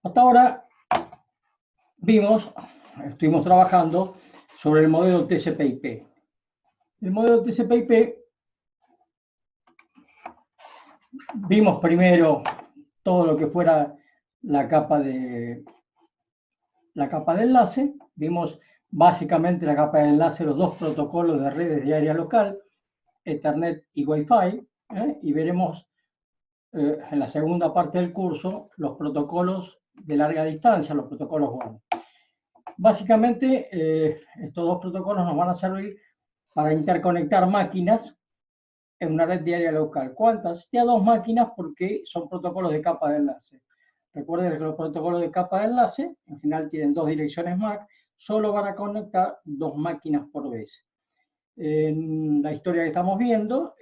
Hasta ahora estuvimos trabajando sobre el modelo TCP/IP. El modelo TCP/IP, vimos primero todo lo que fuera la capa de enlace, vimos básicamente la capa de enlace, los dos protocolos de redes de área local, Ethernet y Wi-Fi, y veremos en la segunda parte del curso los protocolos de larga distancia, los protocolos WAN. Básicamente, estos dos protocolos nos van a servir para interconectar máquinas en una red de área local. ¿Cuántas? Ya dos máquinas porque son protocolos de capa de enlace. Recuerden que los protocolos de capa de enlace, en general tienen dos direcciones MAC, solo van a conectar dos máquinas por vez. En la historia que estamos viendo,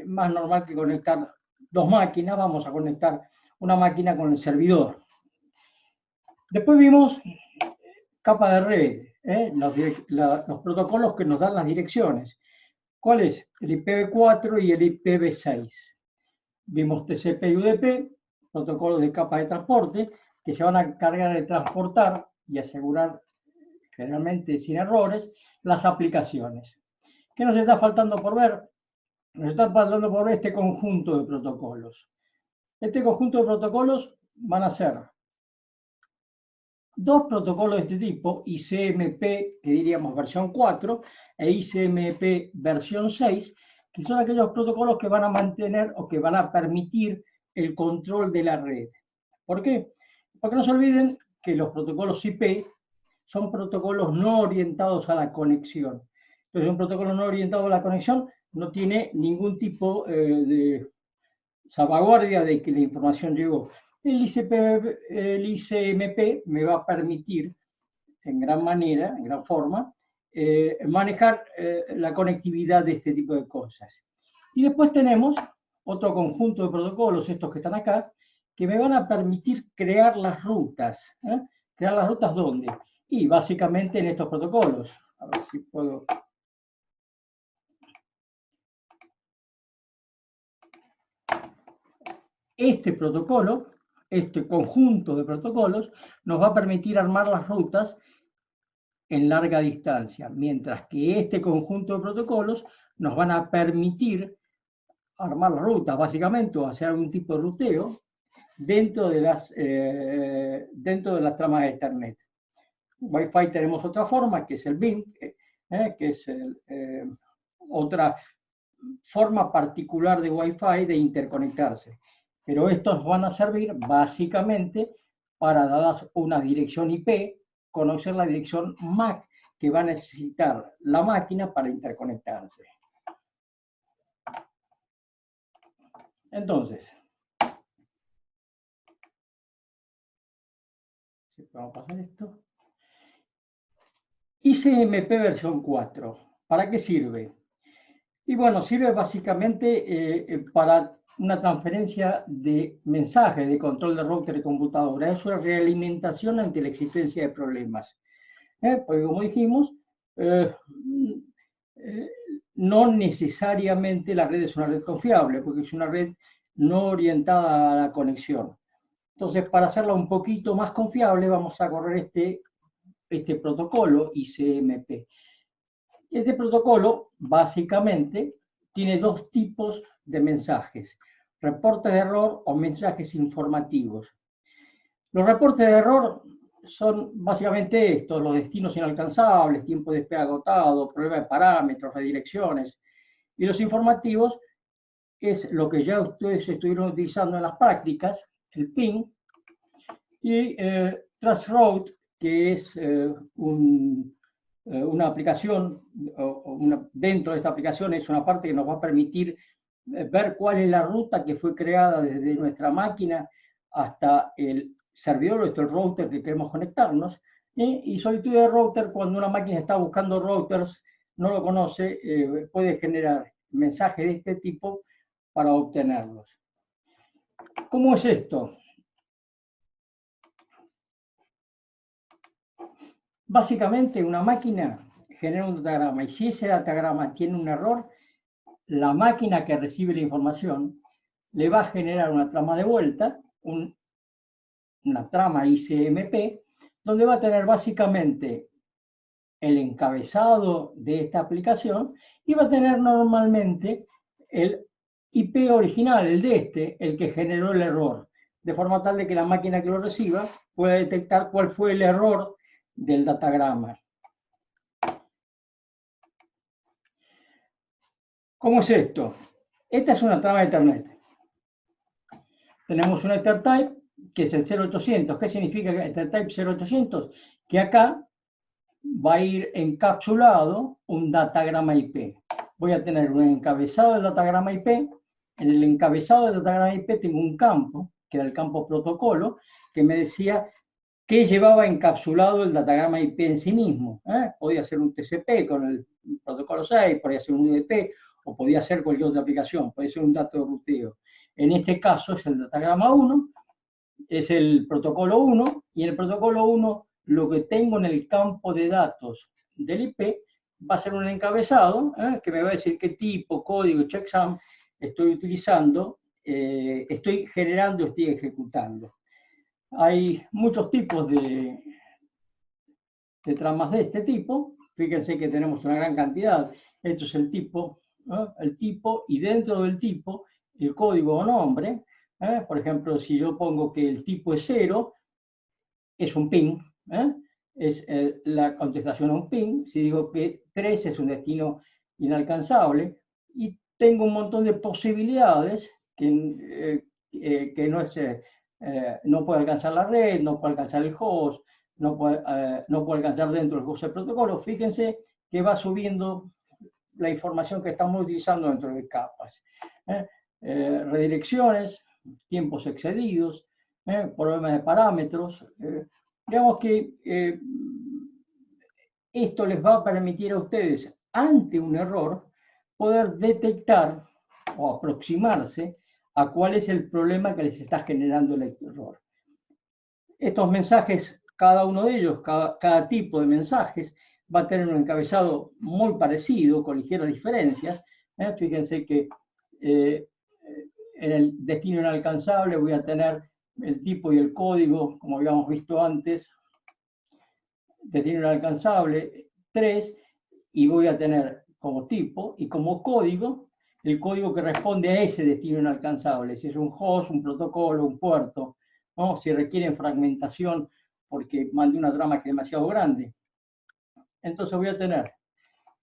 más normal que conectar dos máquinas, vamos a conectar una máquina con el servidor. Después vimos capa de red, los protocolos que nos dan las direcciones. ¿Cuál es? El IPv4 y el IPv6. Vimos TCP y UDP, protocolos de capa de transporte, que se van a encargar de transportar y asegurar, generalmente sin errores, las aplicaciones. ¿Qué nos está faltando por ver? Nos está faltando por ver este conjunto de protocolos. Este conjunto de protocolos van a ser dos protocolos de este tipo, ICMP, que diríamos versión 4, e ICMP versión 6, que son aquellos protocolos que van a mantener o que van a permitir el control de la red. ¿Por qué? Porque no se olviden que los protocolos IP son protocolos no orientados a la conexión. Entonces, un protocolo no orientado a la conexión no tiene ningún tipo de salvaguardia de que la información llegó. El ICMP me va a permitir, en gran manera, en gran forma, manejar la conectividad de este tipo de cosas. Y después tenemos otro conjunto de protocolos, estos que están acá, que me van a permitir crear las rutas. ¿Crear las rutas dónde? Y básicamente en estos protocolos. A ver si puedo... Este protocolo, este conjunto de protocolos, nos va a permitir armar las rutas en larga distancia, mientras que este conjunto de protocolos nos van a permitir armar las rutas, básicamente, o hacer algún tipo de ruteo dentro de las tramas de Ethernet. Wi-Fi tenemos otra forma, que es el BIM, que es otra forma particular de Wi-Fi de interconectarse. Pero estos van a servir básicamente para, dadas una dirección IP, conocer la dirección MAC que va a necesitar la máquina para interconectarse. Entonces, vamos a pasar esto. ICMP versión 4, ¿para qué sirve? Y bueno, sirve básicamente para una transferencia de mensajes de control de router y computadora. Es una realimentación ante la existencia de problemas. Porque como dijimos, no necesariamente la red es una red confiable, porque es una red no orientada a la conexión. Entonces, para hacerla un poquito más confiable, vamos a correr este protocolo ICMP. Este protocolo, básicamente, tiene dos tipos de mensajes: reportes de error o mensajes informativos. Los reportes de error son básicamente estos: los destinos inalcanzables, tiempo de espera agotado, problema de parámetros, redirecciones. Y los informativos es lo que ya ustedes estuvieron utilizando en las prácticas, el ping, y Traceroute, que es una aplicación, dentro de esta aplicación es una parte que nos va a permitir ver cuál es la ruta que fue creada desde nuestra máquina hasta el servidor, o el router que queremos conectarnos. Y solitud de router, cuando una máquina está buscando routers, no lo conoce, puede generar mensajes de este tipo para obtenerlos. ¿Cómo es esto? Básicamente, una máquina genera un datagrama, y si ese datagrama tiene un error, la máquina que recibe la información le va a generar una trama de vuelta, una trama ICMP, donde va a tener básicamente el encabezado de esta aplicación y va a tener normalmente el IP original, el de el que generó el error, de forma tal de que la máquina que lo reciba pueda detectar cuál fue el error del datagrama. ¿Cómo es esto? Esta es una trama de Ethernet. Tenemos un EtherType que es el 0800. ¿Qué significa EtherType 0800? Que acá va a ir encapsulado un datagrama IP. Voy a tener un encabezado del datagrama IP. En el encabezado del datagrama IP tengo un campo, que era el campo protocolo, que me decía qué llevaba encapsulado el datagrama IP en sí mismo. Podía ser un TCP con el protocolo 6, podía ser un UDP, o podía ser cualquier otra aplicación, podía ser un dato de ruteo. En este caso es el datagrama 1, es el protocolo 1, y en el protocolo 1 lo que tengo en el campo de datos del IP va a ser un encabezado que me va a decir qué tipo, código, checksum estoy utilizando, estoy generando, estoy ejecutando. Hay muchos tipos de tramas de este tipo. Fíjense que tenemos una gran cantidad. Esto es el tipo, y dentro del tipo el código o nombre. Por ejemplo, si yo pongo que el tipo es 0, es un ping, es la contestación a un ping. Si digo que 3 es un destino inalcanzable, y tengo un montón de posibilidades que no puede alcanzar la red, no puede alcanzar el host, no puede alcanzar dentro del host el protocolo. Fíjense que va subiendo la información que estamos utilizando dentro de capas. Redirecciones, tiempos excedidos, problemas de parámetros. Digamos que esto les va a permitir a ustedes, ante un error, poder detectar o aproximarse a cuál es el problema que les está generando el error. Estos mensajes, cada uno de ellos, cada tipo de mensajes, va a tener un encabezado muy parecido, con ligeras diferencias. Fíjense que en el destino inalcanzable voy a tener el tipo y el código, como habíamos visto antes, destino inalcanzable 3, y voy a tener como tipo y como código el código que responde a ese destino inalcanzable, si es un host, un protocolo, un puerto, ¿no? Si requieren fragmentación porque mandé una trama que es demasiado grande. Entonces voy a tener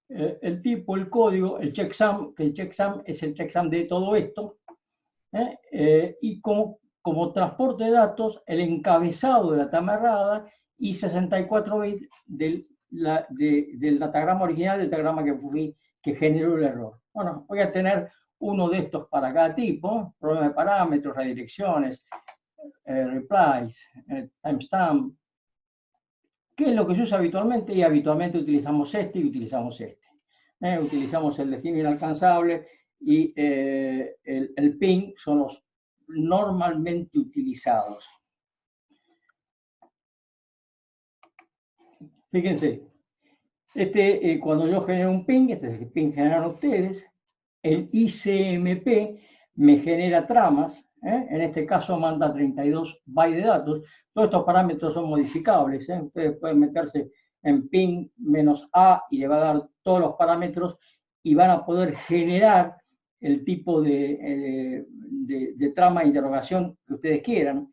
el tipo, el código, el checksum, que el checksum es el checksum de todo esto, y como transporte de datos, el encabezado de la trama errada y 64 bits del datagrama original, del datagrama que generó el error. Bueno, voy a tener uno de estos para cada tipo, problema de parámetros, redirecciones, replies, timestamp. ¿Qué es lo que se usa habitualmente? Y habitualmente utilizamos este y utilizamos este. Utilizamos el destino inalcanzable y el ping, son los normalmente utilizados. Fíjense, cuando yo genero un ping, este es el ping generan ustedes, el ICMP me genera tramas, en este caso manda 32 bytes de datos. Todos estos parámetros son modificables, ustedes pueden meterse en ping -a y le va a dar todos los parámetros y van a poder generar el tipo de trama de interrogación que ustedes quieran.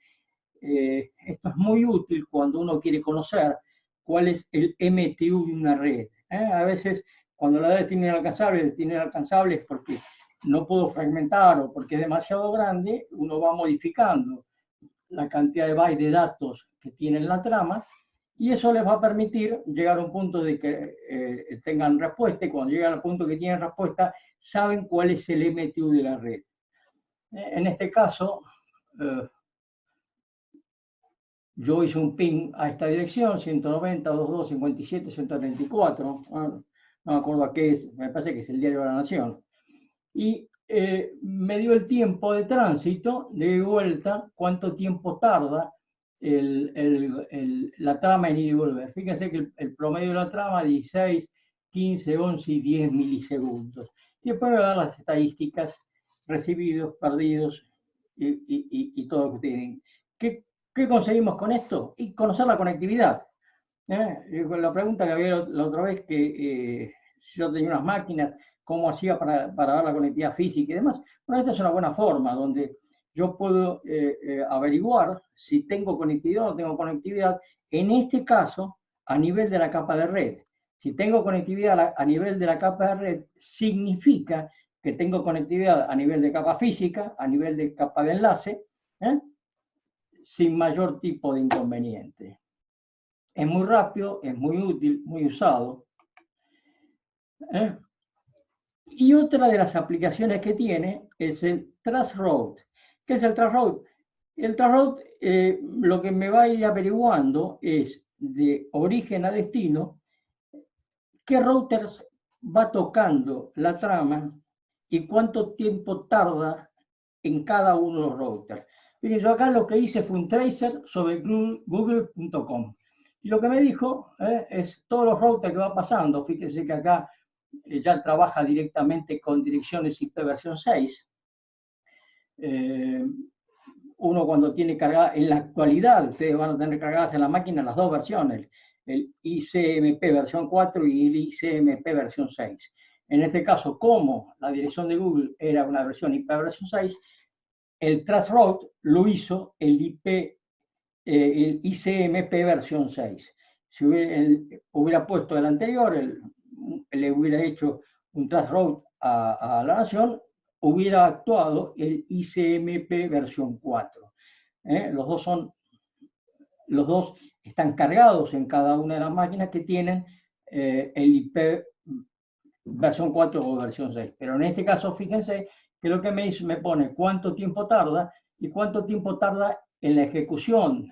Esto es muy útil cuando uno quiere conocer cuál es el MTU de una red. A veces, cuando la red tiene inalcanzable es porque no puedo fragmentar o porque es demasiado grande, uno va modificando la cantidad de bytes de datos que tiene la trama, y eso les va a permitir llegar a un punto de que tengan respuesta, y cuando llegan al punto que tienen respuesta, saben cuál es el MTU de la red. En este caso, yo hice un ping a esta dirección, 190.22.57.134, no me acuerdo a qué es, me parece que es el Diario de la Nación, y me dio el tiempo de tránsito, de vuelta, cuánto tiempo tarda la trama en ir y volver. Fíjense que el promedio de la trama, 16, 15, 11 y 10 milisegundos. Y después me va a dar las estadísticas, recibidos, perdidos y todo lo que tienen. ¿Qué ¿Qué conseguimos con esto? Y conocer la conectividad. La pregunta que había la otra vez, que si yo tenía unas máquinas, cómo hacía para dar la conectividad física y demás. Bueno, esta es una buena forma donde yo puedo averiguar si tengo conectividad o no tengo conectividad, en este caso, a nivel de la capa de red. Si tengo conectividad a nivel de la capa de red, significa que tengo conectividad a nivel de capa física, a nivel de capa de enlace, sin mayor tipo de inconveniente. Es muy rápido, es muy útil, muy usado. Y otra de las aplicaciones que tiene es el Traceroute. ¿Qué es el Traceroute? El Traceroute lo que me va a ir averiguando es de origen a destino qué routers va tocando la trama y cuánto tiempo tarda en cada uno de los routers. Miren, yo acá lo que hice fue un tracer sobre google.com. Y lo que me dijo es todos los routers que va pasando. Fíjense que acá ya trabaja directamente con direcciones IP versión 6. Uno cuando tiene cargada, en la actualidad, ustedes van a tener cargadas en la máquina las dos versiones, el ICMP versión 4 y el ICMP versión 6. En este caso, como la dirección de Google era una versión IP versión 6, el Traceroute lo hizo el ICMP versión 6. Si hubiera puesto el anterior, le hubiera hecho un Traceroute a la nación, hubiera actuado el ICMP versión 4. Los dos están cargados en cada una de las máquinas que tienen el IP versión 4 o versión 6. Pero en este caso, fíjense que lo que me pone cuánto tiempo tarda y cuánto tiempo tarda en la ejecución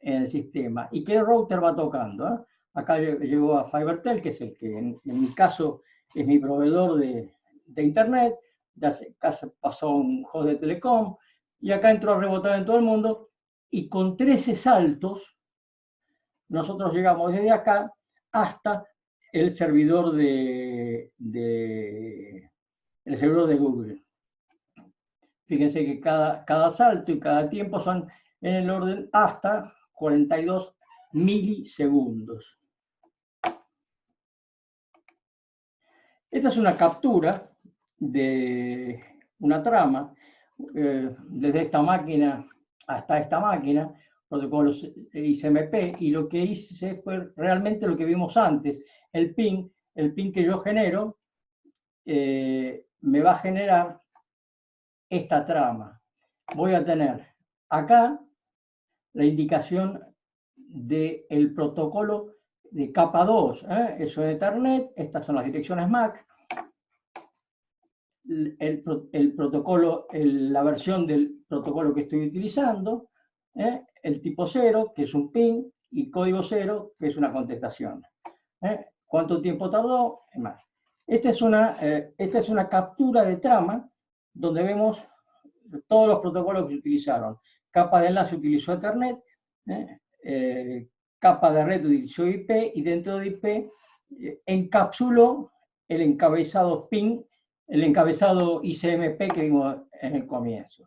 en el sistema y qué router va tocando. Acá llegó a FiberTel, que es el que en mi caso es mi proveedor de internet, ya pasó un host de Telecom, y acá entró a rebotar en todo el mundo, y con 13 saltos nosotros llegamos desde acá hasta el servidor el servidor de Google. Fíjense que cada salto y cada tiempo son en el orden hasta 42 milisegundos. Esta es una captura de una trama desde esta máquina hasta esta máquina, protocolos ICMP, y lo que hice fue realmente lo que vimos antes, el ping que yo genero me va a generar esta trama. Voy a tener acá la indicación del protocolo de capa 2, eso es Ethernet, estas son las direcciones MAC, el protocolo, la versión del protocolo que estoy utilizando, el tipo 0, que es un ping, y código 0, que es una contestación. ¿Cuánto tiempo tardó? Más. Esta es una captura de trama donde vemos todos los protocolos que se utilizaron. Capa de enlace utilizó Ethernet, capa de red utilizó IP, y dentro de IP encapsuló el encabezado ping, el encabezado ICMP que vimos en el comienzo.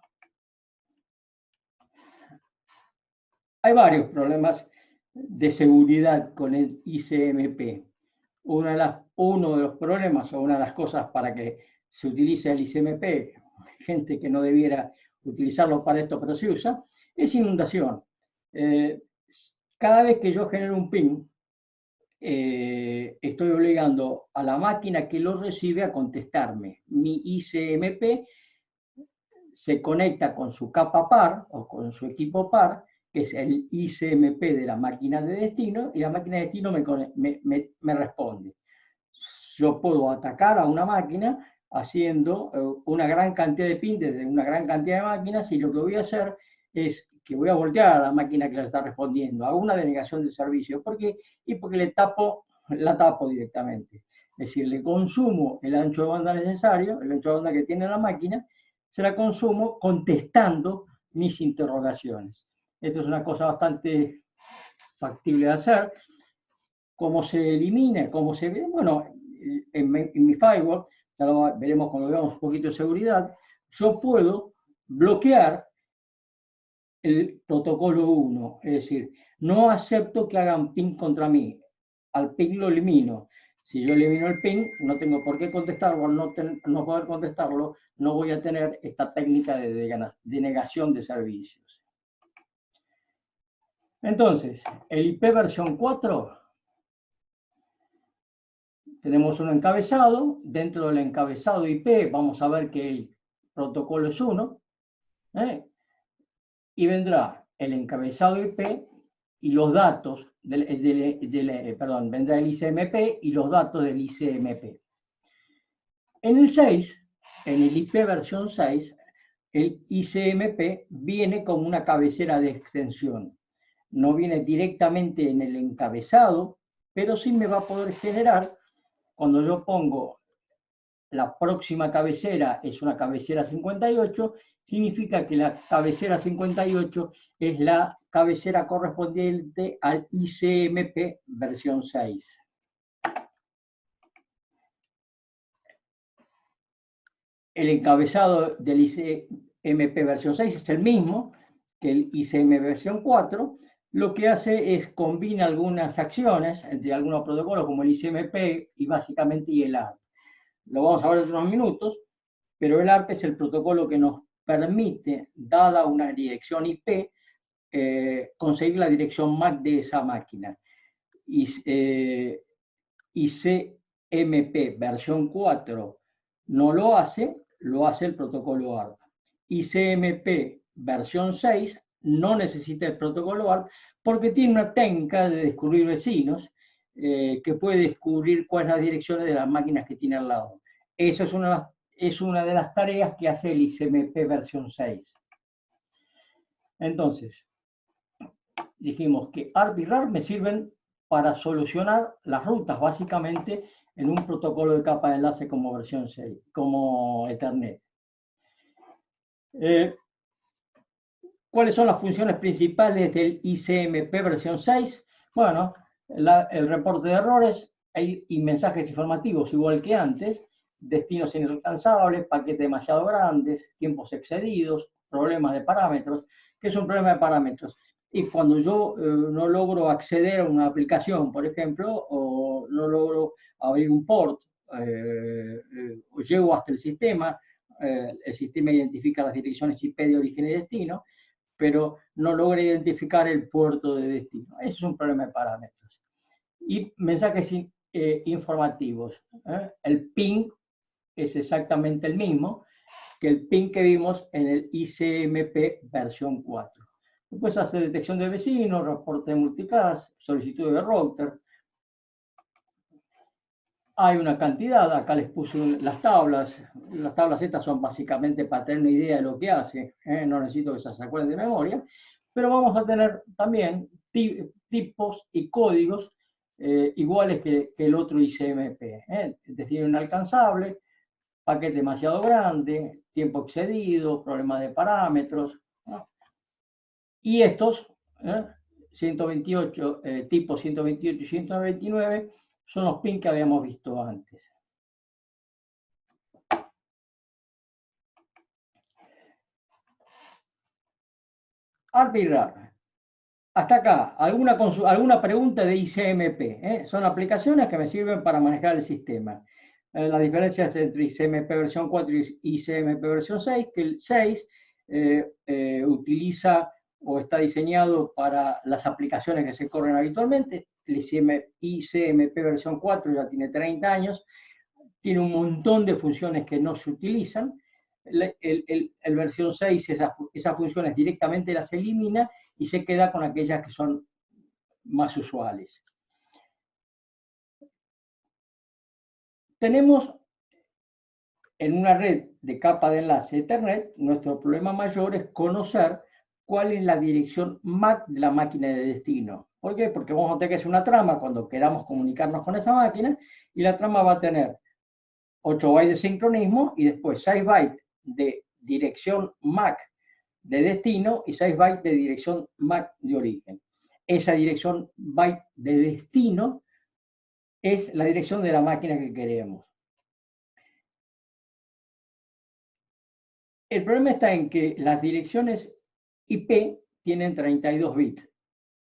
Hay varios problemas de seguridad con el ICMP. Uno de los problemas o una de las cosas para que se utilice el ICMP, gente que no debiera utilizarlo para esto, pero se usa, es inundación. Cada vez que yo genero un ping, estoy obligando a la máquina que lo recibe a contestarme. Mi ICMP se conecta con su capa par o con su equipo par, que es el ICMP de la máquina de destino, y la máquina de destino me responde. Yo puedo atacar a una máquina haciendo una gran cantidad de ping desde una gran cantidad de máquinas, y lo que voy a hacer es que voy a voltear a la máquina que la está respondiendo, hago una denegación de servicio. ¿Por qué? Y porque la tapo directamente. Es decir, le consumo el ancho de banda necesario, el ancho de banda que tiene la máquina, se la consumo contestando mis interrogaciones. Esto es una cosa bastante factible de hacer. ¿Cómo se elimina? ¿Cómo se ve? Bueno, en mi firewall, ya lo veremos cuando veamos un poquito de seguridad, yo puedo bloquear el protocolo 1, es decir, no acepto que hagan ping contra mí, al ping lo elimino. Si yo elimino el ping, no tengo por qué contestarlo, no poder contestarlo, no voy a tener esta técnica de denegación de servicios. Entonces, el IP versión 4, tenemos un encabezado. Dentro del encabezado IP vamos a ver que el protocolo es 1. Y vendrá el encabezado IP y los datos vendrá el ICMP y los datos del ICMP. En el 6, en el IP versión 6, el ICMP viene como una cabecera de extensión. No viene directamente en el encabezado, pero sí me va a poder generar, cuando yo pongo la próxima cabecera es una cabecera 58, significa que la cabecera 58 es la cabecera correspondiente al ICMP versión 6. El encabezado del ICMP versión 6 es el mismo que el ICMP versión 4. Lo que hace es combina algunas acciones entre algunos protocolos como el ICMP y básicamente el ARP. Lo vamos a ver en unos minutos, pero el ARP es el protocolo que nos permite, dada una dirección IP, conseguir la dirección MAC de esa máquina. ICMP versión 4 no lo hace el protocolo ARP. ICMP versión 6 no necesita el protocolo ARP porque tiene una técnica de descubrir vecinos que puede descubrir cuáles son las direcciones de las máquinas que tiene al lado. Eso es una de las tareas que hace el ICMP versión 6. Entonces, dijimos que ARP y RAR me sirven para solucionar las rutas, básicamente, en un protocolo de capa de enlace como versión 6, como Ethernet. ¿Cuáles son las funciones principales del ICMP versión 6? Bueno, el reporte de errores y mensajes informativos, igual que antes, destinos inalcanzables, paquetes demasiado grandes, tiempos excedidos, problemas de parámetros. ¿Qué es un problema de parámetros? Y cuando yo no logro acceder a una aplicación, por ejemplo, o no logro abrir un port, o llego hasta el sistema identifica las direcciones IP de origen y destino, pero no logra identificar el puerto de destino. Ese es un problema de parámetros. Y mensajes informativos. El ping es exactamente el mismo que el ping que vimos en el ICMP versión 4. Después hace detección de vecinos, reporte de multicast, solicitud de router. Hay una cantidad, acá les puse las tablas estas son básicamente para tener una idea de lo que hace, no necesito que se acuerden de memoria, pero vamos a tener también tipos y códigos iguales que el otro ICMP, es decir, inalcanzable, paquete demasiado grande, tiempo excedido, problemas de parámetros, ¿no? Y estos, 128, tipos 128 y 129, son los pins que habíamos visto antes. ARP y RAR. Hasta acá, alguna pregunta de ICMP. Son aplicaciones que me sirven para manejar el sistema. Las diferencias entre ICMP versión 4 y ICMP versión 6, que el 6 utiliza o está diseñado para las aplicaciones que se corren habitualmente. El ICMP versión 4 ya tiene 30 años, tiene un montón de funciones que no se utilizan. El versión 6 esas funciones directamente las elimina y se queda con aquellas que son más usuales. Tenemos en una red de capa de enlace Ethernet, nuestro problema mayor es conocer cuál es la dirección MAC de la máquina de destino. ¿Por qué? Porque vamos a tener que hacer una trama cuando queramos comunicarnos con esa máquina y la trama va a tener 8 bytes de sincronismo y después 6 bytes de dirección MAC de destino y 6 bytes de dirección MAC de origen. Esa dirección byte de destino es la dirección de la máquina que queremos. El problema está en que las direcciones IP tienen 32 bits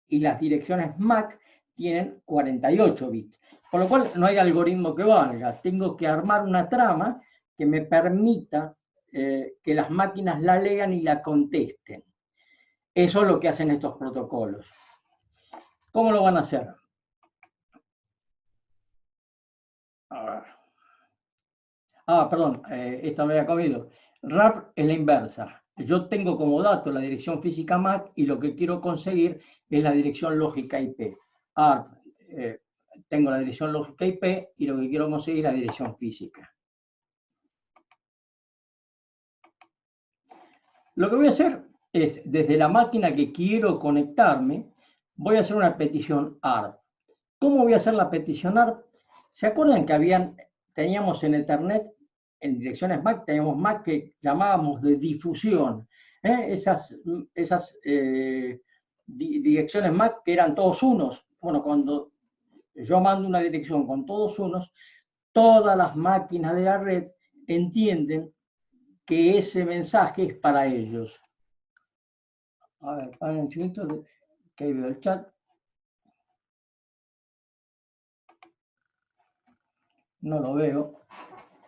y las direcciones MAC tienen 48 bits. Por lo cual no hay algoritmo que valga. Tengo que armar una trama que me permita que las máquinas la lean y la contesten. Eso es lo que hacen estos protocolos. ¿Cómo lo van a hacer? Perdón, esta me había comido. RAR es la inversa. Yo tengo como dato la dirección física MAC y lo que quiero conseguir es la dirección lógica IP. ARP, tengo la dirección lógica IP y lo que quiero conseguir es la dirección física. Lo que voy a hacer es, desde la máquina que quiero conectarme, voy a hacer una petición ARP. ¿Cómo voy a hacer la petición ARP? ¿Se acuerdan que teníamos en Ethernet, en direcciones MAC, teníamos MAC que llamábamos de difusión? Esas direcciones MAC que eran todos unos. Bueno, cuando yo mando una dirección con todos unos, todas las máquinas de la red entienden que ese mensaje es para ellos. A ver, paren un chiquito, que ahí veo el chat. No lo veo.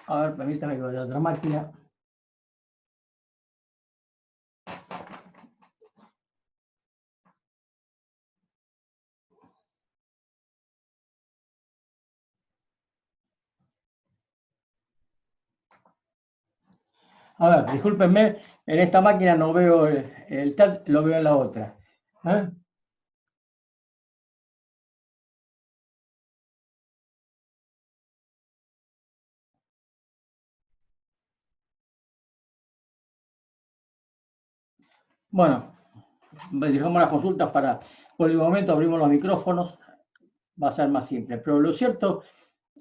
A ver, permítame que vaya a otra máquina. A ver, discúlpenme, en esta máquina no veo el chat, lo veo en la otra. Bueno, dejamos las consultas por el momento abrimos los micrófonos, va a ser más simple. Pero lo cierto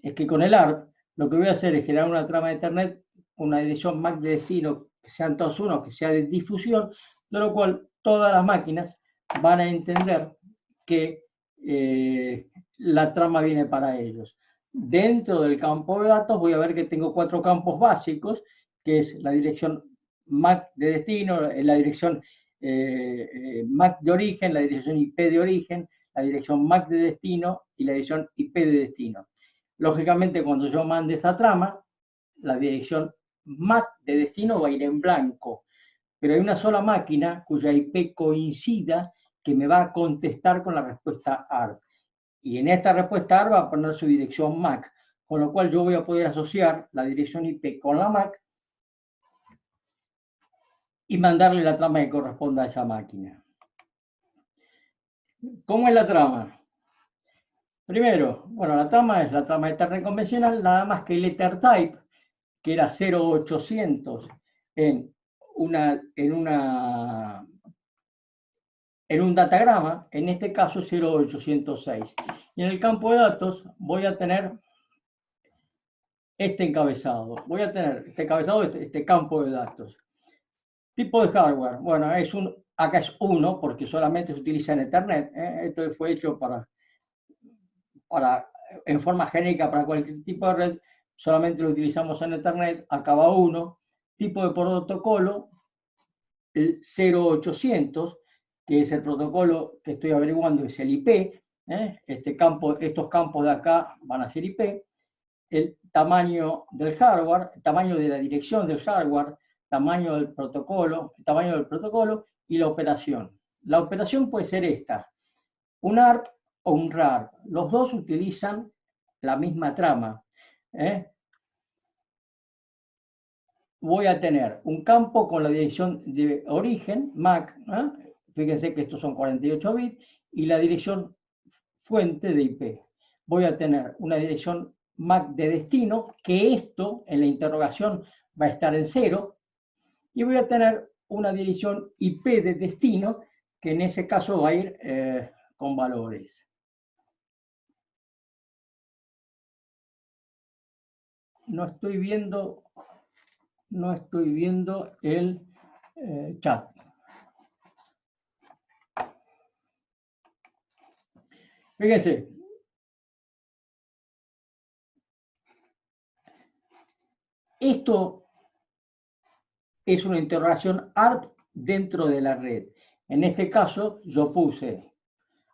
es que con el ARP lo que voy a hacer es generar una trama de Ethernet, una dirección MAC de destino, que sean todos unos, que sea de difusión, de lo cual todas las máquinas van a entender que la trama viene para ellos. Dentro del campo de datos voy a ver que tengo 4 campos básicos, que es la dirección MAC de destino, la dirección MAC de origen, la dirección IP de origen, la dirección MAC de destino y la dirección IP de destino. Lógicamente, cuando yo mande esta trama, la dirección MAC de destino va a ir en blanco, pero hay una sola máquina cuya IP coincida que me va a contestar con la respuesta ARP. Y en esta respuesta ARP va a poner su dirección MAC, con lo cual yo voy a poder asociar la dirección IP con la MAC y mandarle la trama que corresponda a esa máquina. ¿Cómo es la trama? Primero, bueno, la trama es la trama de Ethernet convencional, nada más que el Ether type, que era 0800 en un datagrama, en este caso 0806. Y en el campo de datos voy a tener este encabezado. Voy a tener este encabezado, este campo de datos. Tipo de hardware. Bueno, acá es 1 porque solamente se utiliza en Ethernet. Esto fue hecho en forma genérica para cualquier tipo de red. Solamente lo utilizamos en Ethernet. Acá va 1. Tipo de protocolo, el 0800, que es el protocolo que estoy averiguando, es el IP. Estos campos de acá van a ser IP. El tamaño del hardware, el tamaño de la dirección del hardware, tamaño del protocolo, el tamaño del protocolo y la operación. La operación puede ser esta, un ARP o un RAR. Los dos utilizan la misma trama. Voy a tener un campo con la dirección de origen, MAC, fíjense que estos son 48 bits, y la dirección fuente de IP. Voy a tener una dirección MAC de destino, que esto en la interrogación va a estar en 0, y voy a tener una dirección IP de destino, que en ese caso va a ir con valores. No estoy viendo el chat. Fíjense. Esto es una interrogación ARP dentro de la red. En este caso, yo puse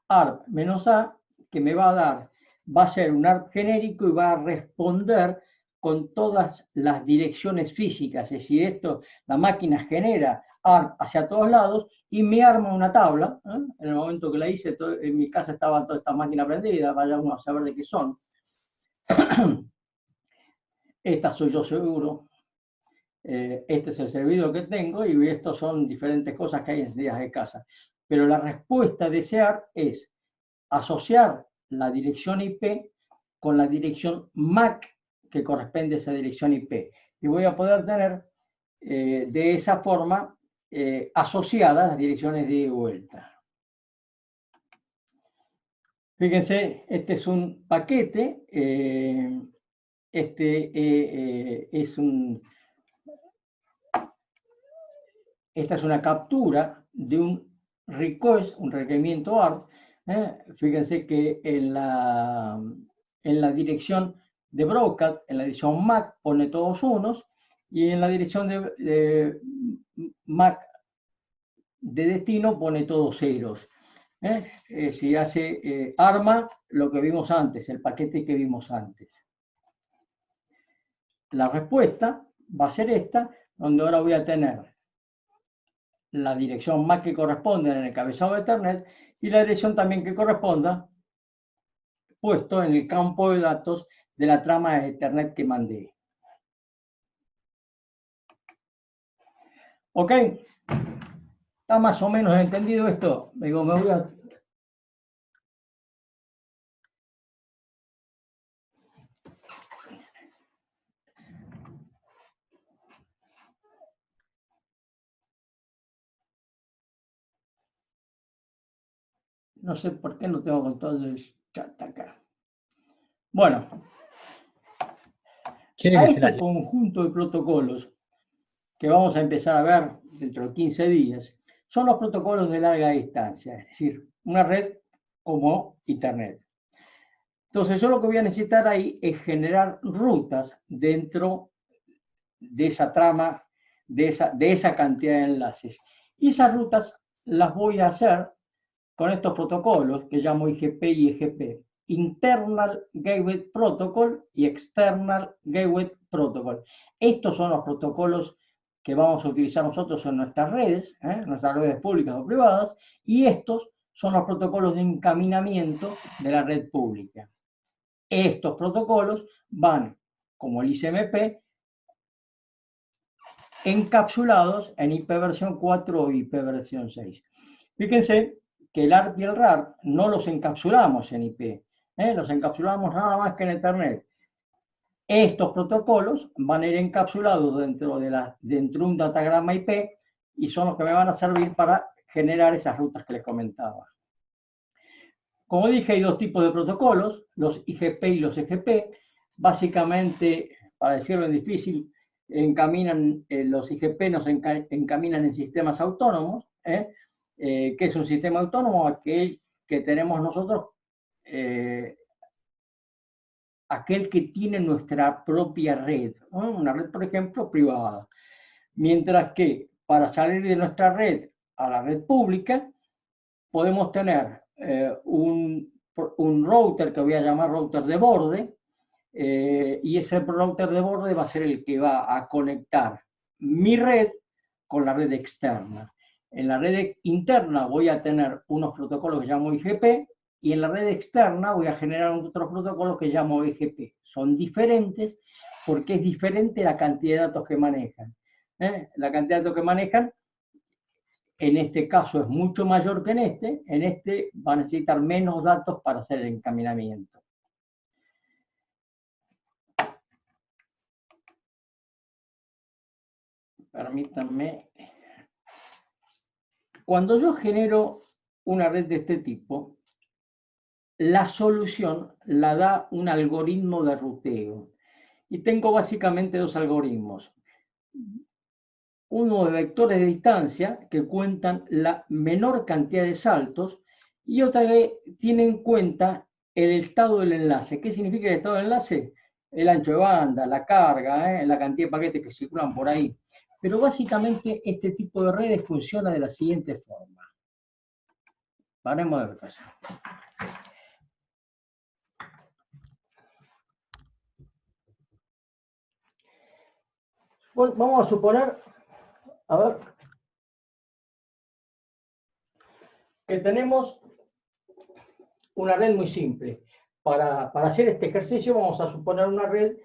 ARP menos A, que me va a dar, va a ser un ARP genérico y va a responder con todas las direcciones físicas. Es decir, esto, la máquina genera ARP hacia todos lados y me arma una tabla. En el momento que la hice, en mi casa estaban todas estas máquinas prendidas, vaya uno a saber de qué son. Esta soy yo seguro. Este es el servidor que tengo y estos son diferentes cosas que hay en días de casa. Pero la respuesta de ese ARP es asociar la dirección IP con la dirección MAC que corresponde a esa dirección IP. Y voy a poder tener de esa forma asociadas las direcciones de ida y vuelta. Fíjense, este es un paquete, esta es una captura de un request, un requerimiento ARP. Fíjense que en la dirección de broadcast, en la dirección MAC, pone todos unos, y en la dirección de MAC de destino pone todos ceros. Si hace arma lo que vimos antes, el paquete que vimos antes. La respuesta va a ser esta, donde ahora voy a tener la dirección MAC que corresponde en el encabezado de Ethernet y la dirección también que corresponda puesto en el campo de datos de la trama de Ethernet que mandé. ¿Ok? ¿Está más o menos entendido esto? Digo, me voy a... No sé por qué no tengo control del chat acá. Bueno, a este conjunto de protocolos que vamos a empezar a ver dentro de 15 días, son los protocolos de larga distancia, es decir, una red como Ethernet. Entonces, yo lo que voy a necesitar ahí es generar rutas dentro de esa trama, de esa cantidad de enlaces. Y esas rutas las voy a hacer con estos protocolos que llamo IGP y EGP. Internal Gateway Protocol y External Gateway Protocol. Estos son los protocolos que vamos a utilizar nosotros en nuestras redes públicas o privadas, y estos son los protocolos de encaminamiento de la red pública. Estos protocolos van, como el ICMP, encapsulados en IP versión 4 o IP versión 6. Fíjense que el ARP y el RARP no los encapsulamos en IP, los encapsulamos nada más que en Ethernet. Estos protocolos van a ir encapsulados dentro de un datagrama IP y son los que me van a servir para generar esas rutas que les comentaba. Como dije, hay dos tipos de protocolos, los IGP y los EGP. Básicamente, para decirlo en difícil, los IGP nos encaminan en sistemas autónomos. ¿Qué es un sistema autónomo? Aquel que tenemos nosotros, aquel que tiene nuestra propia red, una red, por ejemplo, privada. Mientras que para salir de nuestra red a la red pública, podemos tener un router que voy a llamar router de borde, y ese router de borde va a ser el que va a conectar mi red con la red externa. En la red interna voy a tener unos protocolos que llamo IGP, y en la red externa voy a generar otros protocolos que llamo EGP. Son diferentes porque es diferente la cantidad de datos que manejan. La cantidad de datos que manejan, en este caso, es mucho mayor que en este va a necesitar menos datos para hacer el encaminamiento. Permítanme. Cuando yo genero una red de este tipo, la solución la da un algoritmo de ruteo. Y tengo básicamente dos algoritmos. Uno de vectores de distancia, que cuentan la menor cantidad de saltos, y otra que tiene en cuenta el estado del enlace. ¿Qué significa el estado del enlace? El ancho de banda, la carga, la cantidad de paquetes que circulan por ahí. Pero básicamente este tipo de redes funciona de la siguiente forma. Paremos de empezar. Bueno, vamos a suponer, a ver, que tenemos una red muy simple. Para hacer este ejercicio vamos a suponer una red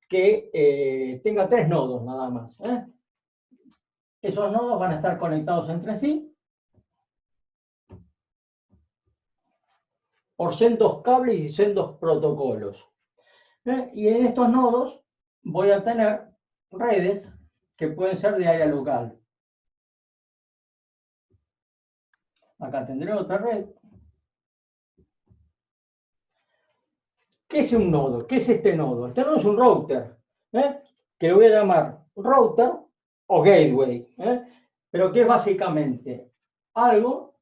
que tenga 3 nodos nada más. Esos nodos van a estar conectados entre sí por sendos cables y sendos protocolos. Y en estos nodos voy a tener redes que pueden ser de área local. Acá tendré otra red. ¿Qué es un nodo? ¿Qué es este nodo? Este nodo es un router, que lo voy a llamar router o gateway, pero que es básicamente algo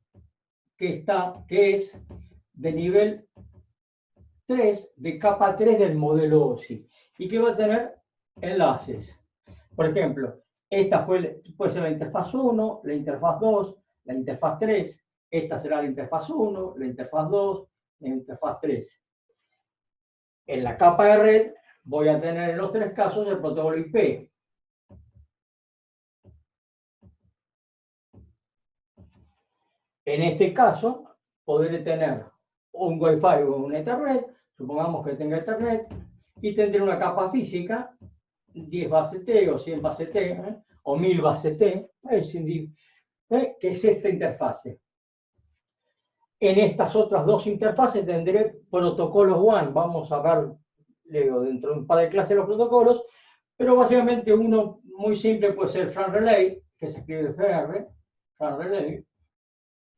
que es de nivel 3, de capa 3 del modelo OSI, y que va a tener enlaces. Por ejemplo, esta puede ser la interfaz 1, la interfaz 2, la interfaz 3, esta será la interfaz 1, la interfaz 2, la interfaz 3. En la capa de red voy a tener en los 3 casos el protocolo IP. En este caso, podré tener un Wi-Fi o un Ethernet, supongamos que tenga Ethernet, y tendré una capa física, 10 bases T o 100 bases T, o 1000 bases T, que es esta interfase. En estas otras dos interfaces tendré protocolos WAN. Vamos a ver luego dentro de un par de clases los protocolos, pero básicamente uno muy simple puede ser FRAN Relay, que se escribe FR, FRAN Relay.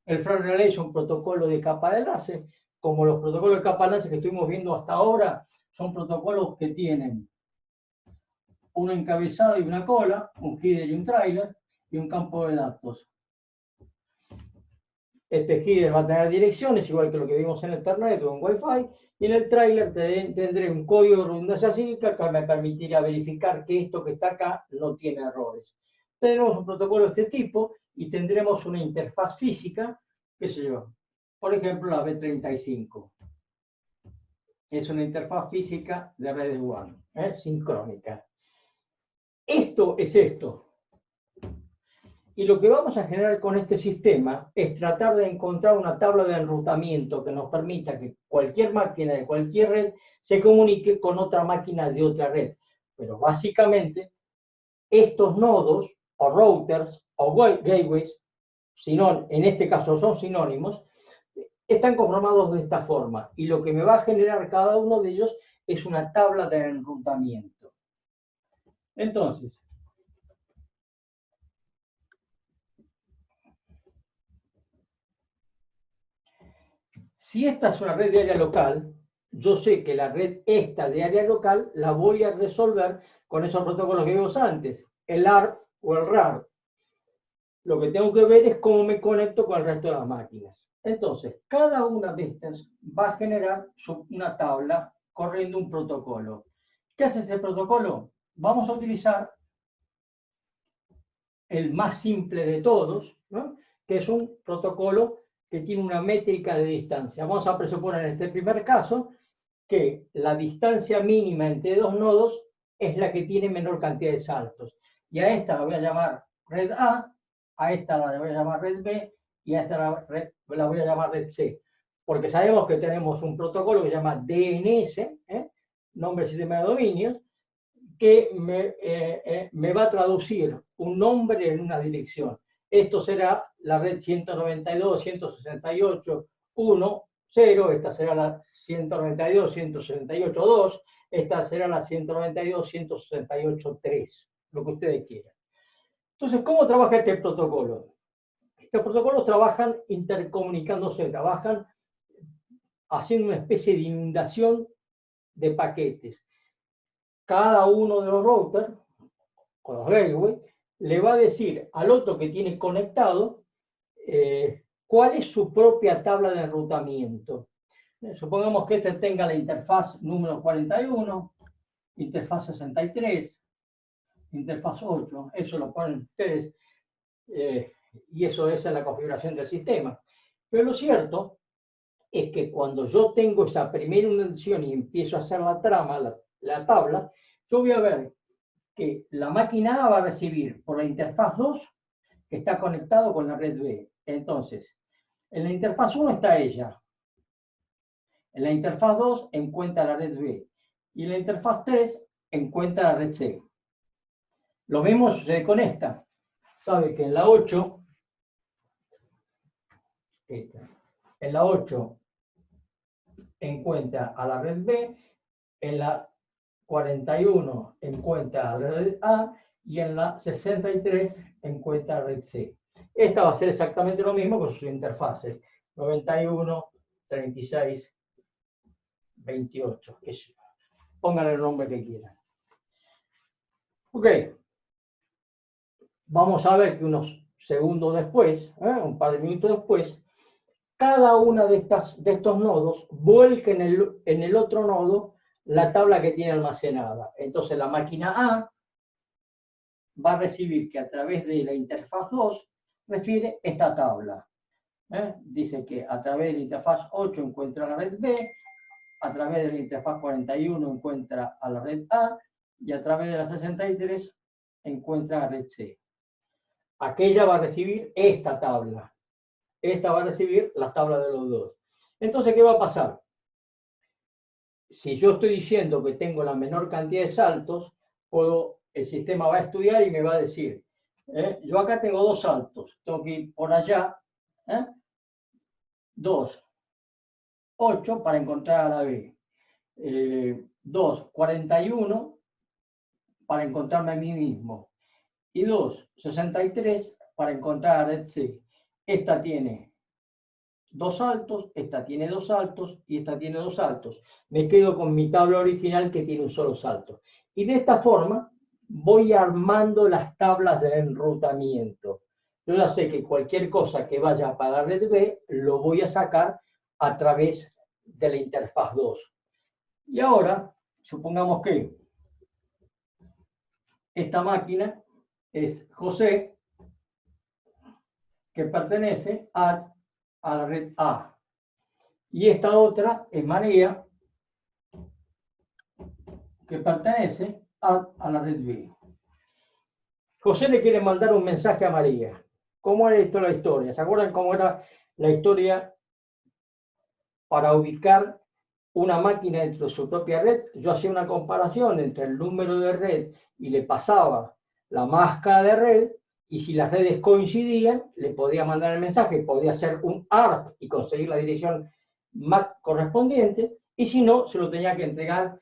El FRAN Relay es un protocolo de capa de enlace, como los protocolos de capa de enlace que estuvimos viendo hasta ahora, son protocolos que tienen un encabezado y una cola, un header y un trailer, y un campo de datos. Este header va a tener direcciones, igual que lo que vimos en Ethernet o en Wi-Fi, y en el trailer tendré un código de redundancia psíquica que me permitirá verificar que esto que está acá no tiene errores. Tenemos un protocolo de este tipo y tendremos una interfaz física, qué sé yo, por ejemplo la B35. Es una interfaz física de redes WAN, sincrónica. Esto es esto. Y lo que vamos a generar con este sistema es tratar de encontrar una tabla de enrutamiento que nos permita que cualquier máquina de cualquier red se comunique con otra máquina de otra red. Pero básicamente, estos nodos o routers o gateways, en este caso son sinónimos, están conformados de esta forma. Y lo que me va a generar cada uno de ellos es una tabla de enrutamiento. Entonces, si esta es una red de área local, yo sé que la red esta de área local la voy a resolver con esos protocolos que vimos antes, el ARP o el RAR. Lo que tengo que ver es cómo me conecto con el resto de las máquinas. Entonces, cada una de estas va a generar una tabla corriendo un protocolo. ¿Qué hace ese protocolo? Vamos a utilizar el más simple de todos, ¿no? Que es un protocolo que tiene una métrica de distancia. Vamos a presuponer en este primer caso que la distancia mínima entre dos nodos es la que tiene menor cantidad de saltos. Y a esta la voy a llamar red A esta la voy a llamar red B, y a esta la voy a llamar red C. Porque sabemos que tenemos un protocolo que se llama DNS, nombre del sistema de dominios, que me va a traducir un nombre en una dirección. Esto será la red 192.168.1.0, esta será la 192.168.2, esta será la 192.168.3, lo que ustedes quieran. Entonces, ¿cómo trabaja este protocolo? Estos protocolos trabajan intercomunicándose, trabajan haciendo una especie de inundación de paquetes. Cada uno de los routers, o los gateways, le va a decir al otro que tiene conectado cuál es su propia tabla de enrutamiento. Supongamos que este tenga la interfaz número 41, interfaz 63, interfaz 8, eso lo ponen ustedes, y esa es la configuración del sistema. Pero lo cierto es que cuando yo tengo esa primera inundación y empiezo a hacer la trama, la tabla, yo voy a ver que la máquina A va a recibir por la interfaz 2, que está conectado con la red B. Entonces, en la interfaz 1 está ella. En la interfaz 2 encuentra la red B. Y en la interfaz 3 encuentra la red C. Lo mismo sucede con esta. Sabe que en la 8, encuentra a la red B, en la 41 encuentra a la red A y en la 63 encuentra la red C. Esta va a ser exactamente lo mismo con sus interfaces. 91, 36, 28. Pónganle el nombre que quieran. Ok. Vamos a ver que unos segundos después, un par de minutos después, cada una de estos nodos vuelca en el otro nodo la tabla que tiene almacenada. Entonces la máquina A va a recibir que a través de la interfaz 2 refiere esta tabla. Dice que a través de la interfaz 8 encuentra la red B, a través de la interfaz 41 encuentra a la red A y a través de la 63 encuentra la red C. Aquella va a recibir esta tabla. Esta va a recibir la tabla de los dos. Entonces, ¿qué va a pasar? Si yo estoy diciendo que tengo la menor cantidad de saltos, el sistema va a estudiar y me va a decir, yo acá tengo 2 saltos, tengo que ir por allá, 2, 8 para encontrar a la B, 2, 41 para encontrarme a mí mismo, y 2, 63 para encontrar a la red C. Esta tiene 2 saltos, esta tiene 2 saltos y esta tiene 2 saltos. Me quedo con mi tabla original que tiene un solo salto. Y de esta forma voy armando las tablas de enrutamiento. Yo ya sé que cualquier cosa que vaya para la red B lo voy a sacar a través de la interfaz 2. Y ahora, supongamos que esta máquina es José, que pertenece a la red A. Y esta otra es María, que pertenece a la red B. José le quiere mandar un mensaje a María. ¿Cómo era esto la historia? ¿Se acuerdan cómo era la historia para ubicar una máquina dentro de su propia red? Yo hacía una comparación entre el número de red y le pasaba la máscara de red, y si las redes coincidían, le podía mandar el mensaje, podía hacer un ARP y conseguir la dirección MAC correspondiente, y si no, se lo tenía que entregar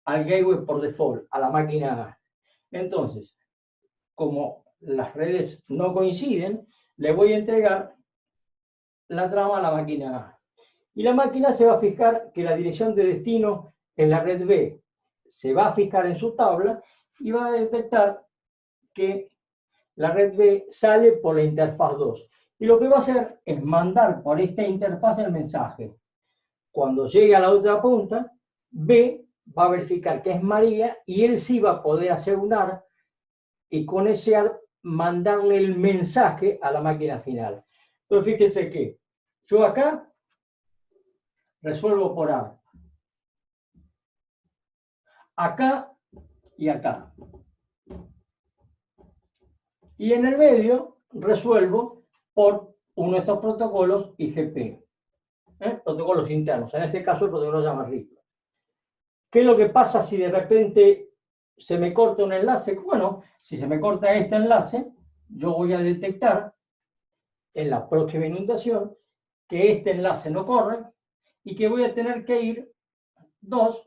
al gateway por default, a la máquina A. Entonces, como las redes no coinciden, le voy a entregar la trama a la máquina A. Y la máquina se va a fijar que la dirección de destino es la red B. Se va a fijar en su tabla y va a detectar que la red B sale por la interfaz 2. Y lo que va a hacer es mandar por esta interfaz el mensaje. Cuando llegue a la otra punta, B va a verificar que es María y él sí va a poder hacer un ARP y con ese ARP mandarle el mensaje a la máquina final. Entonces fíjense que yo acá resuelvo por ARP. Acá y acá. Y en el medio resuelvo por uno de estos protocolos IGP. Protocolos internos. En este caso el protocolo se llama RIP. ¿Qué es lo que pasa si de repente se me corta un enlace? Bueno, si se me corta este enlace, yo voy a detectar en la próxima inundación que este enlace no corre y que voy a tener que ir 2,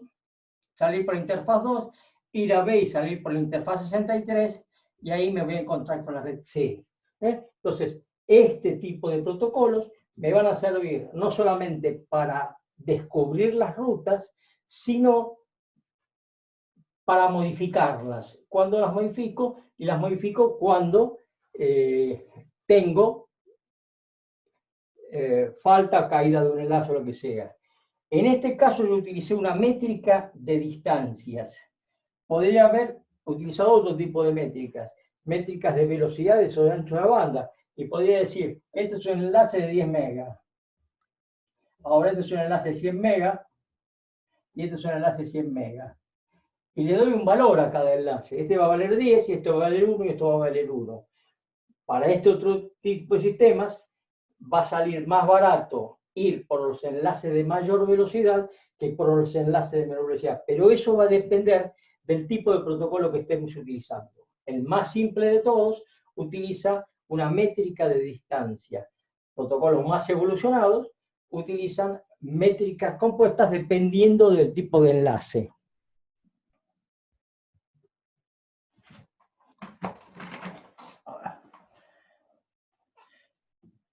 salir por la interfaz 2, ir a B y salir por la interfaz 63, y ahí me voy a encontrar con la red C. Entonces, este tipo de protocolos me van a servir no solamente para descubrir las rutas, sino para modificarlas. Cuando las modifico, y las modifico cuando tengo falta, caída de un enlace o lo que sea. En este caso yo utilicé una métrica de distancias. Podría haber utilizado otro tipo de métricas de velocidades o de ancho de banda, y podría decir, este es un enlace de 10 megas. Ahora este es un enlace de 100 megas y este es un enlace de 100 megas. Y le doy un valor a cada enlace. Este va a valer 10 y este va a valer 1 y esto va a valer 1. Para este otro tipo de sistemas va a salir más barato ir por los enlaces de mayor velocidad que por los enlaces de menor velocidad. Pero eso va a depender del tipo de protocolo que estemos utilizando. El más simple de todos utiliza una métrica de distancia. Protocolos más evolucionados utilizan métricas compuestas dependiendo del tipo de enlace.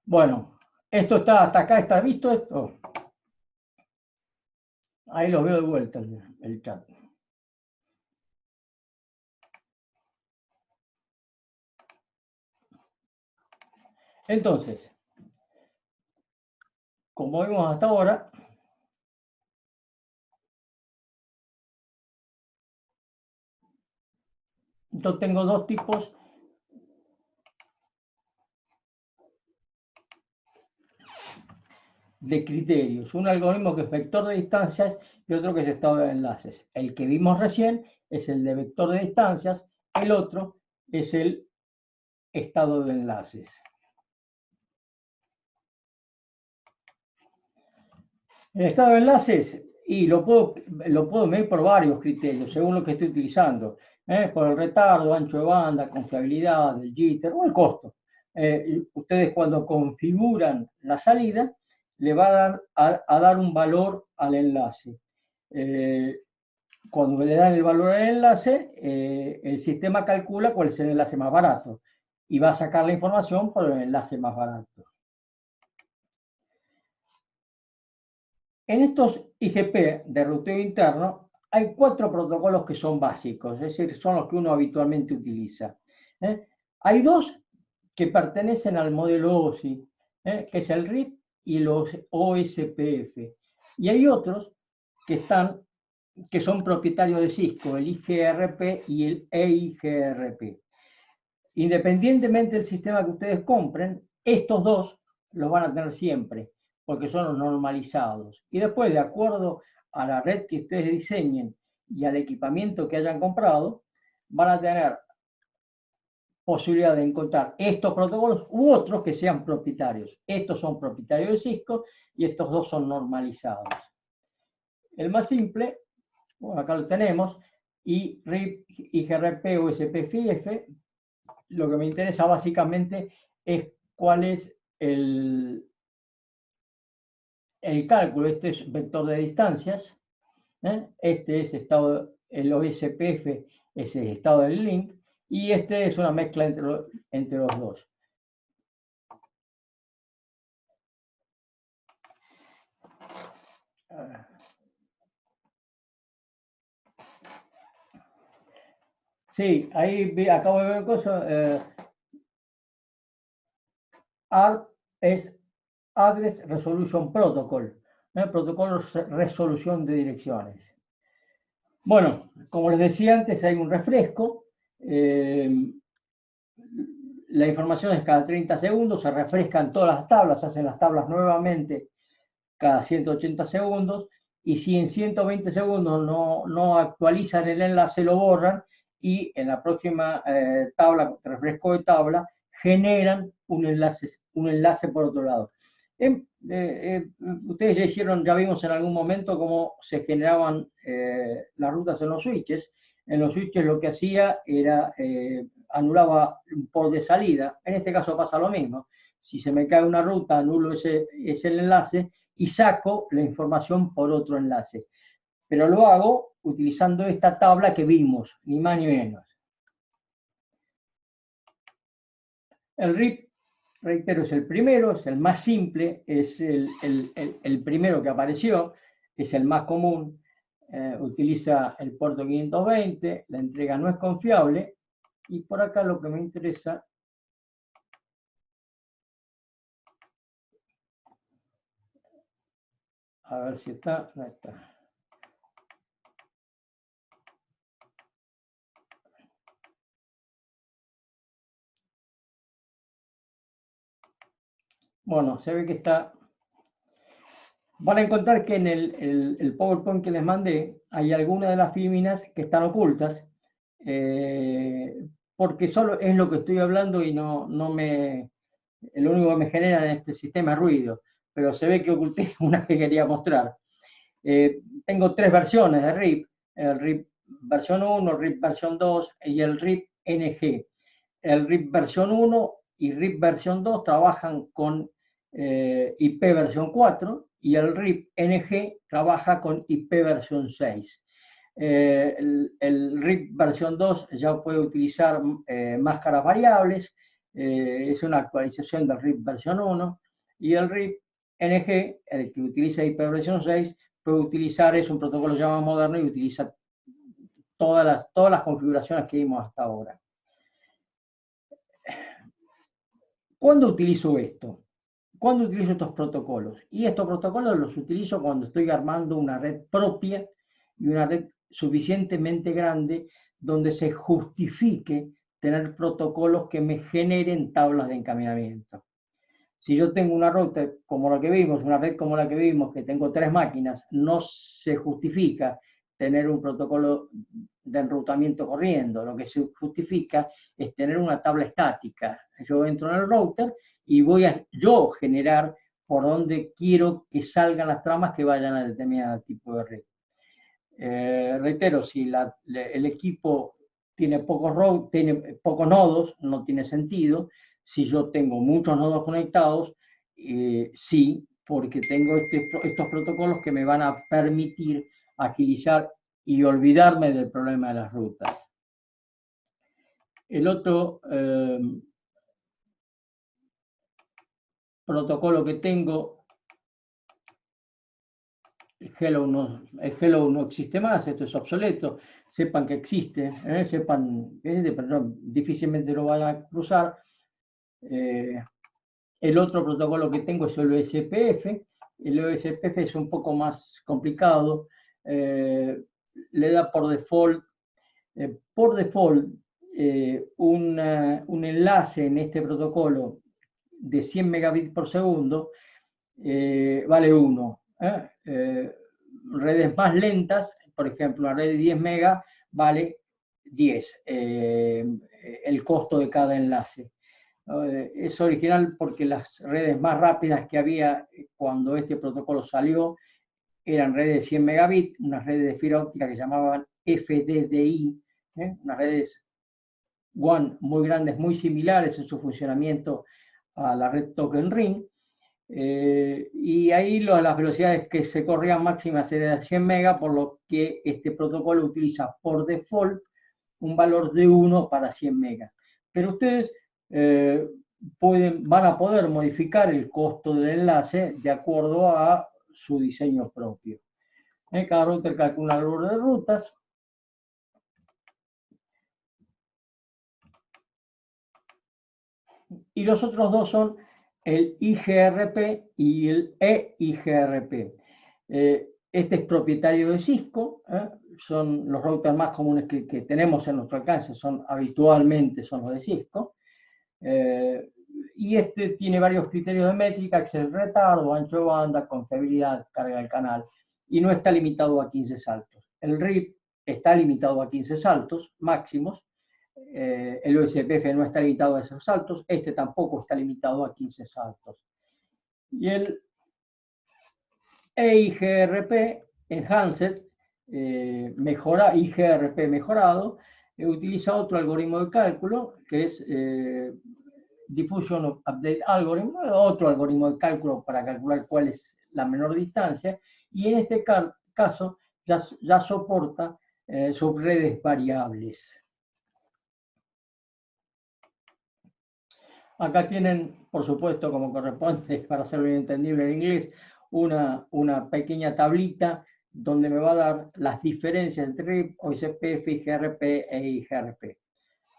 Bueno, esto está hasta acá, ¿está visto esto? Ahí lo veo de vuelta el chat. Entonces, como vimos hasta ahora, yo tengo dos tipos de criterios. Un algoritmo que es vector de distancias y otro que es estado de enlaces. El que vimos recién es el de vector de distancias, el otro es el estado de enlaces. El estado de enlaces, y lo puedo medir por varios criterios, según lo que estoy utilizando. Por el retardo, ancho de banda, confiabilidad, el jitter o el costo. Ustedes cuando configuran la salida, le va a dar un valor al enlace. Cuando le dan el valor al enlace, el sistema calcula cuál es el enlace más barato y va a sacar la información por el enlace más barato. En estos IGP de ruteo interno hay 4 protocolos que son básicos, es decir, son los que uno habitualmente utiliza. Hay 2 que pertenecen al modelo OSI, que es el RIP y los OSPF. Y hay otros que son propietarios de Cisco, el IGRP y el EIGRP. Independientemente del sistema que ustedes compren, estos dos los van a tener siempre, porque son los normalizados. Y después, de acuerdo a la red que ustedes diseñen y al equipamiento que hayan comprado, van a tener posibilidad de encontrar estos protocolos u otros que sean propietarios. Estos son propietarios de Cisco y estos dos son normalizados. El más simple, bueno, acá lo tenemos, IRIP, IGRP, USPFIF. Lo que me interesa básicamente es cuál es el cálculo. Este es vector de distancias, este es el OSPF es el estado del link, y este es una mezcla entre los dos. Sí, ahí acabo de ver cosas. ARP es Address Resolution Protocol, protocolo de resolución de direcciones. Bueno, como les decía antes, hay un refresco. La información es cada 30 segundos, se refrescan todas las tablas, se hacen las tablas nuevamente cada 180 segundos, y si en 120 segundos no actualizan el enlace, lo borran, y en la próxima tabla, refresco de tabla, generan un enlace por otro lado. Ustedes ya vimos en algún momento cómo se generaban las rutas en los switches. En los switches lo que hacía era anulaba un port de salida. En este caso pasa lo mismo. Si se me cae una ruta, anulo ese enlace y saco la información por otro enlace. Pero lo hago utilizando esta tabla que vimos, ni más ni menos. El RIP, reitero, es el primero, es el más simple, es el primero que apareció, es el más común. Utiliza el puerto 520, la entrega no es confiable, y por acá lo que me interesa, a ver si está, no está. Bueno, se ve que está. van a encontrar que en el PowerPoint que les mandé hay algunas de las fíminas que están ocultas, porque solo es lo que estoy hablando y lo único que me genera en este sistema es ruido, pero se ve que oculté una que quería mostrar. Tengo 3 versiones de RIP, el RIP versión 1, RIP versión 2 y el RIP NG. El RIP versión 1 y RIP versión 2 trabajan con IP versión 4 y el RIP NG trabaja con IP versión 6. El RIP versión 2 ya puede utilizar máscaras variables, es una actualización del RIP versión 1, y el RIP NG, el que utiliza IP versión 6, puede utilizar, es un protocolo llamado moderno y utiliza todas las configuraciones que vimos hasta ahora. ¿Cuándo utilizo esto? ¿Cuándo utilizo estos protocolos? Y estos protocolos los utilizo cuando estoy armando una red propia y una red suficientemente grande donde se justifique tener protocolos que me generen tablas de encaminamiento. Si yo tengo una ruta como la que vimos, una red como la que vimos, que tengo 3 máquinas, no se justifica tener un protocolo de enrutamiento corriendo. Lo que se justifica es tener una tabla estática. Yo entro en el router y voy a yo generar por dónde quiero que salgan las tramas que vayan a determinado tipo de red. Reitero, si el equipo tiene pocos nodos, no tiene sentido. Si yo tengo muchos nodos conectados, sí, porque tengo estos protocolos que me van a permitir agilizar y olvidarme del problema de las rutas. El otro protocolo que tengo, el Hello no existe más, esto es obsoleto, sepan que existe, sepan que existe, pero difícilmente lo van a cruzar. El otro protocolo que tengo es el OSPF. El OSPF es un poco más complicado, le da por default un enlace en este protocolo de 100 megabits por segundo, vale 1. Redes más lentas, por ejemplo, una red de 10 megas vale 10, el costo de cada enlace. Es original porque las redes más rápidas que había cuando este protocolo salió eran redes de 100 megabits, unas redes de fibra óptica que llamaban FDDI, unas redes WAN muy grandes, muy similares en su funcionamiento a la red Token Ring. Y ahí las velocidades que se corrían máximas eran de 100 megas, por lo que este protocolo utiliza por default un valor de 1 para 100 megas. Pero ustedes van a poder modificar el costo del enlace de acuerdo a su diseño propio. Cada router calcula el número de rutas. Y los otros dos son el IGRP y el EIGRP. Este es propietario de Cisco, son los routers más comunes que tenemos en nuestro alcance, habitualmente son los de Cisco. Y este tiene varios criterios de métrica, que es el retardo, ancho de banda, confiabilidad, carga del canal, y no está limitado a 15 saltos. El RIP está limitado a 15 saltos máximos, el OSPF no está limitado a esos saltos, este tampoco está limitado a 15 saltos. Y el EIGRP Enhanced, IGRP mejorado, utiliza otro algoritmo de cálculo, que es Diffusion Update Algorithm, otro algoritmo de cálculo para calcular cuál es la menor distancia, y en este caso ya soporta subredes variables. Acá tienen, por supuesto, como corresponde, para hacerlo bien entendible en inglés, una pequeña tablita donde me va a dar las diferencias entre RIP, OSPF, IGRP e IGRP.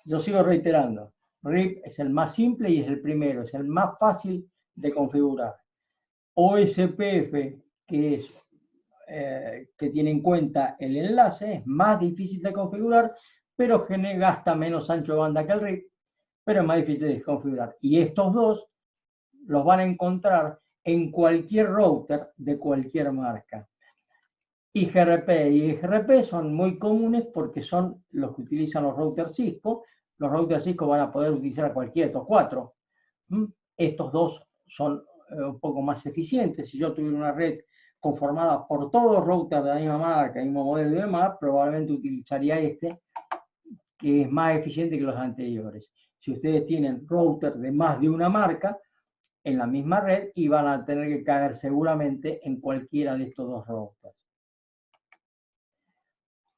Yo sigo reiterando, RIP es el más simple y es el primero, es el más fácil de configurar. OSPF, que tiene en cuenta el enlace, es más difícil de configurar, pero gasta menos ancho de banda que el RIP, pero es más difícil de configurar. Y estos dos los van a encontrar en cualquier router de cualquier marca. IGRP y IGRP son muy comunes porque son los que utilizan los routers Cisco. Los routers Cisco van a poder utilizar cualquiera de estos cuatro. Estos dos son un poco más eficientes. Si yo tuviera una red conformada por todos los routers de la misma marca, el mismo modelo y demás, probablemente utilizaría este, que es más eficiente que los anteriores. Si ustedes tienen routers de más de una marca en la misma red, y van a tener que caer seguramente en cualquiera de estos dos routers.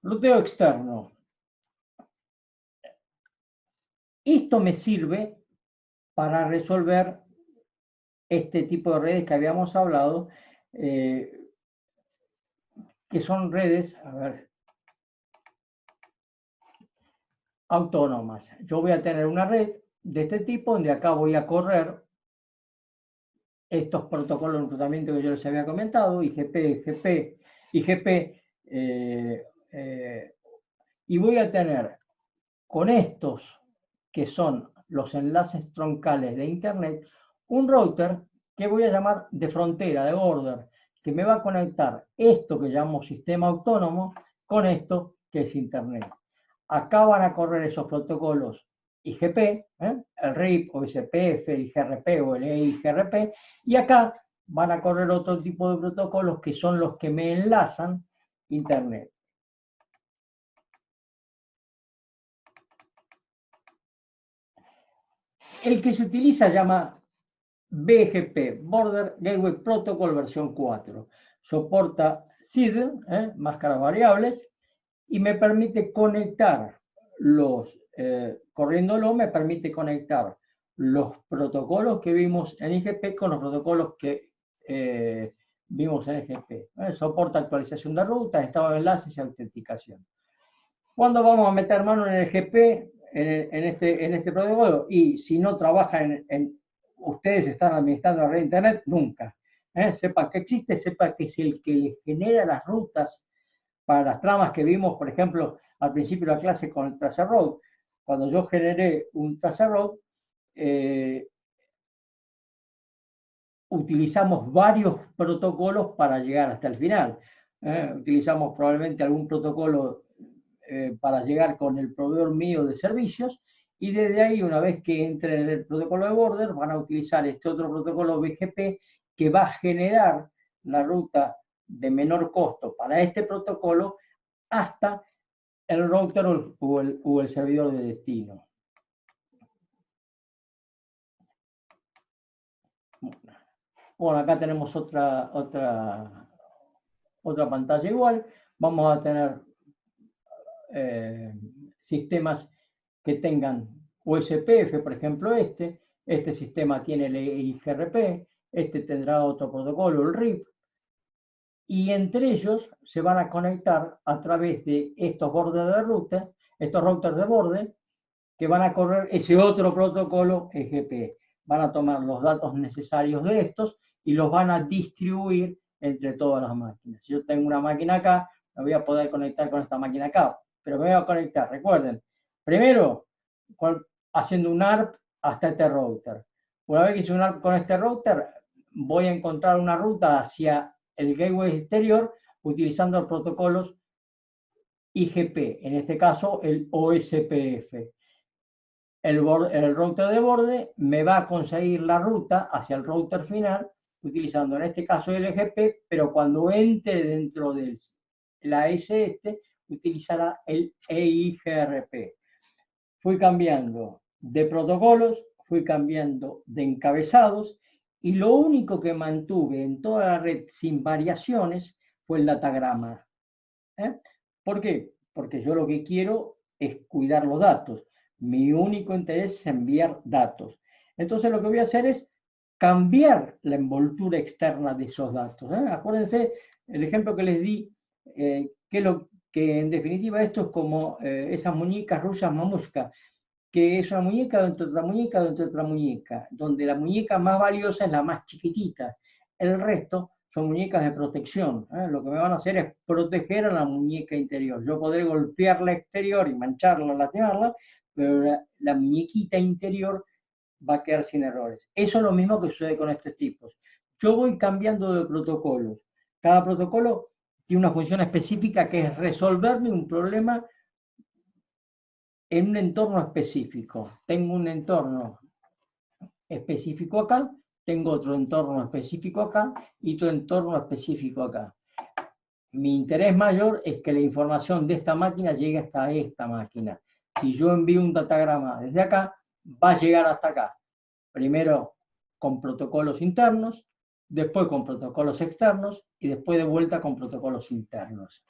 Ruteo externo. Esto me sirve para resolver este tipo de redes que habíamos hablado, que son redes, a ver, autónomas. Yo voy a tener una red de este tipo, donde acá voy a correr estos protocolos de reclutamiento que yo les había comentado, IGP, y voy a tener con estos, que son los enlaces troncales de Internet, un router que voy a llamar de frontera, de border, que me va a conectar esto que llamo sistema autónomo con esto que es Internet. Acá van a correr esos protocolos IGP, el RIP o SPF, el IGRP o el EIGRP, y acá van a correr otro tipo de protocolos que son los que me enlazan Internet. El que se utiliza llama BGP, Border Gateway Protocol versión 4. Soporta CID, máscaras variables, y me permite conectar corriéndolo, me permite conectar los protocolos que vimos en IGP con los protocolos que vimos en IGP. Soporta actualización de rutas, estado de enlaces y autenticación. ¿Cuándo vamos a meter mano en el IGP, en este protocolo? Y si no trabajan ustedes están administrando la red de Internet, nunca. Sepa que existe, sepa que es el que les genera las rutas para las tramas que vimos, por ejemplo, al principio de la clase con el tracer route. Cuando yo generé un tracer route, utilizamos varios protocolos para llegar hasta el final. Utilizamos probablemente algún protocolo para llegar con el proveedor mío de servicios, y desde ahí, una vez que entre en el protocolo de border, van a utilizar este otro protocolo BGP que va a generar la ruta de menor costo para este protocolo hasta el router o el servidor de destino. Bueno, acá tenemos otra pantalla igual. Vamos a tener sistemas que tengan USPF, por ejemplo este sistema tiene el IGRP, este tendrá otro protocolo, el RIP, y entre ellos se van a conectar a través de estos bordes de ruta, estos routers de borde, que van a correr ese otro protocolo EGP. Van a tomar los datos necesarios de estos y los van a distribuir entre todas las máquinas. Si yo tengo una máquina acá, me voy a poder conectar con esta máquina acá, pero me voy a conectar, recuerden, primero haciendo un ARP hasta este router. Una vez que hice un ARP con este router, voy a encontrar una ruta hacia el gateway exterior utilizando los protocolos IGP, en este caso el OSPF. El router de borde me va a conseguir la ruta hacia el router final, utilizando en este caso el IGP, pero cuando entre dentro de la S utilizará el EIGRP. Fui cambiando de protocolos, fui cambiando de encabezados, y lo único que mantuve en toda la red sin variaciones fue el datagrama. ¿Por qué? Porque yo lo que quiero es cuidar los datos. Mi único interés es enviar datos. Entonces lo que voy a hacer es cambiar la envoltura externa de esos datos. Acuérdense el ejemplo que les di, que en definitiva esto es como esas muñecas rusas mamushka, que es una muñeca dentro de otra muñeca dentro de otra muñeca, donde la muñeca más valiosa es la más chiquitita. El resto son muñecas de protección. Lo que me van a hacer es proteger a la muñeca interior. Yo podré golpearla exterior y mancharla, lastimarla, pero la muñequita interior va a quedar sin errores. Eso es lo mismo que sucede con estos tipos. yo voy cambiando de protocolos. Cada protocolo tiene una función específica que es resolverme un problema en un entorno específico. Tengo un entorno específico acá, tengo otro entorno específico acá y otro entorno específico acá. Mi interés mayor es que la información de esta máquina llegue hasta esta máquina. Si yo envío un datagrama desde acá, va a llegar hasta acá. Primero con protocolos internos, después con protocolos externos y después de vuelta con protocolos internos.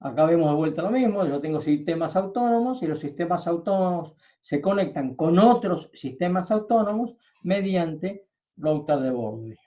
Acá vemos de vuelta lo mismo, yo tengo sistemas autónomos y los sistemas autónomos se conectan con otros sistemas autónomos mediante router de borde.